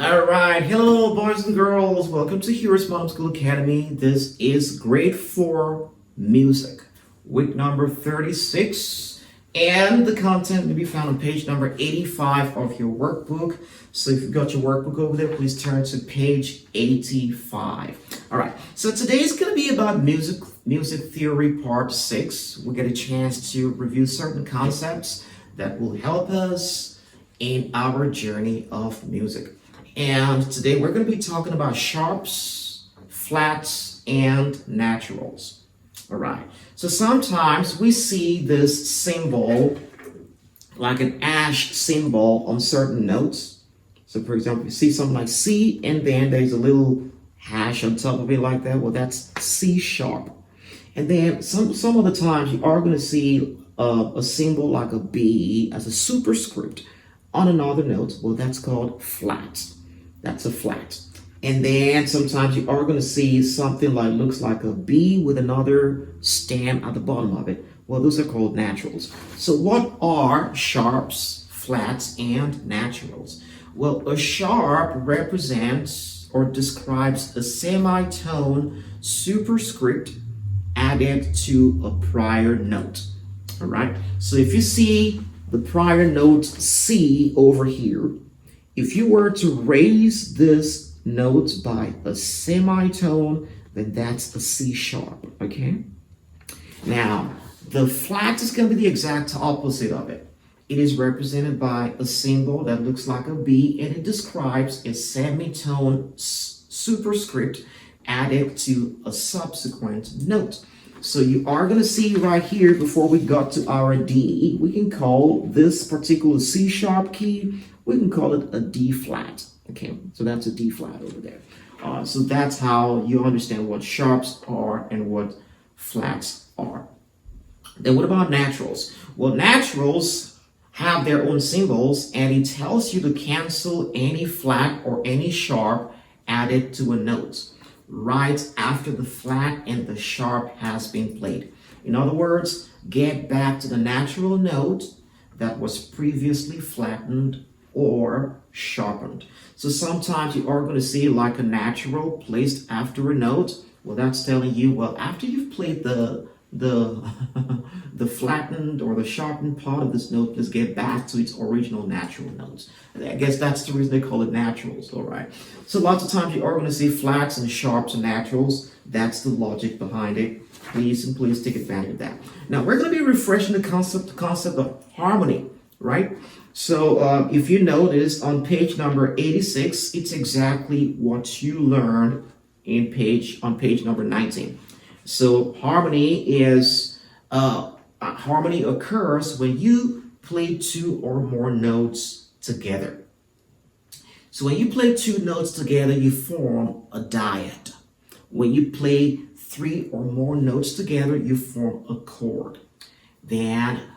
All right, hello boys and girls. Welcome to Heroes Homeschool Academy. This is grade 4 music, week number 36, and the content will be found on page number 85 of your workbook. So if you've got your workbook over there, please turn to page 85. All right, so today is going to be about music theory part 6. We'll get a chance to review certain concepts that will help us in our journey of music. And today we're going to be talking about sharps, flats, and naturals. All right. So sometimes we see this symbol, like an ash symbol on certain notes. So for example, you see something like C, and then there's a little hash on top of it like that. Well, that's C sharp. And then some of the times you are going to see a symbol like a B as a superscript on another note. Well, that's called flat. That's a flat. And then sometimes you are going to see something like looks like a B with another stem at the bottom of it. Well, those are called naturals. So what are sharps, flats, and naturals? Well, a sharp represents or describes a semitone superscript added to a prior note. All right. So if you see the prior note C over here, if you were to raise this note by a semitone, then that's a C sharp, okay? Now, the flat is going to be the exact opposite of it. It is represented by a symbol that looks like a B, and it describes a semitone superscript added to a subsequent note. So you are going to see right here, before we got to our D, we can call this particular C sharp key, we can call it a D flat. Okay, so that's a D flat over there. So that's how you understand what sharps are and what flats are. Then what about naturals? Well, naturals have their own symbols, and it tells you to cancel any flat or any sharp added to a note right after the flat and the sharp has been played. In other words, get back to the natural note that was previously flattened or sharpened. So sometimes you are going to see like a natural placed after a note. Well, that's telling you, well, after you've played the flattened or the sharpened part of this note, let's get back to its original natural notes. I guess that's the reason they call it naturals, all right? So lots of times you are going to see flats and sharps and naturals. That's the logic behind it. Please take advantage of that. Now, we're going to be refreshing the concept of harmony, right? So if you notice on page number 86, it's exactly what you learned on page number 19. So harmony occurs when you play two or more notes together. So when you play two notes together, you form a dyad. When you play three or more notes together, you form a chord. Then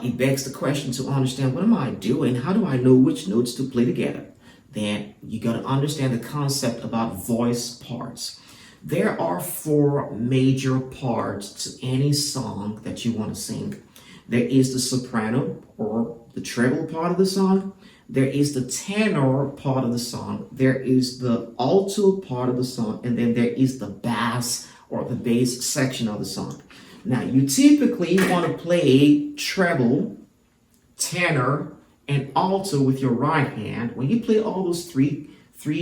it begs the question to understand, what am I doing? How do I know which notes to play together? Then you got to understand the concept about voice parts. There are 4 major parts to any song that you want to sing. There is the soprano or the treble part of the song. There is the tenor part of the song. There is the alto part of the song. And then there is the bass or the bass section of the song. Now, you typically want to play treble, tenor, and alto with your right hand. When you play all those three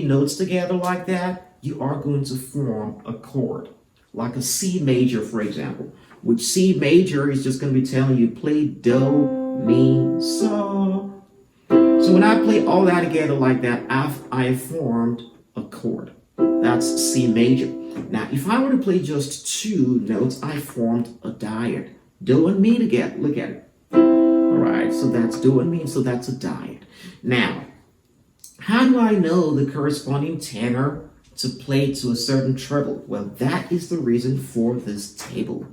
notes together like that, you are going to form a chord, like a C major, for example, which C major is just going to be telling you play do, mi, so. So when I play all that together like that, I have formed a chord. That's C major. Now, if I were to play just 2 notes, I formed a dyad. Do and mi together. Look at it. All right, so that's do and mi, so that's a dyad. Now, how do I know the corresponding tenor to play to a certain treble? Well, that is the reason for this table.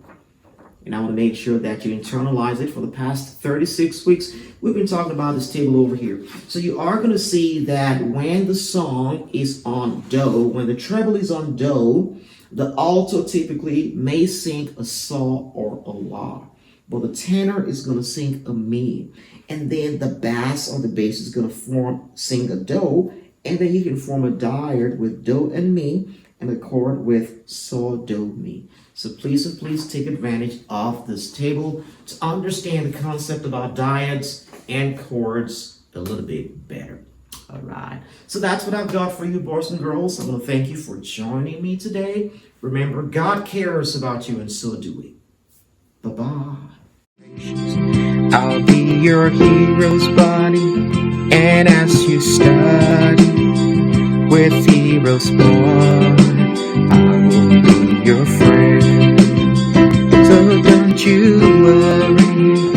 And I want to make sure that you internalize it. For the past 36 weeks, we've been talking about this table over here. So you are going to see that when the song is on do, when the treble is on do, the alto typically may sing a sol or a la. But the tenor is going to sing a mi. And then the bass or the bass is going to sing a do. And then you can form a dyad with do and mi and a chord with so, do, mi. So please take advantage of this table to understand the concept about dyads and chords a little bit better. All right. So that's what I've got for you, boys and girls. I want to thank you for joining me today. Remember, God cares about you, and so do we. Bye-bye. I'll be your hero's buddy, and as you study with Heroes Boy, I will be your friend. So don't you worry.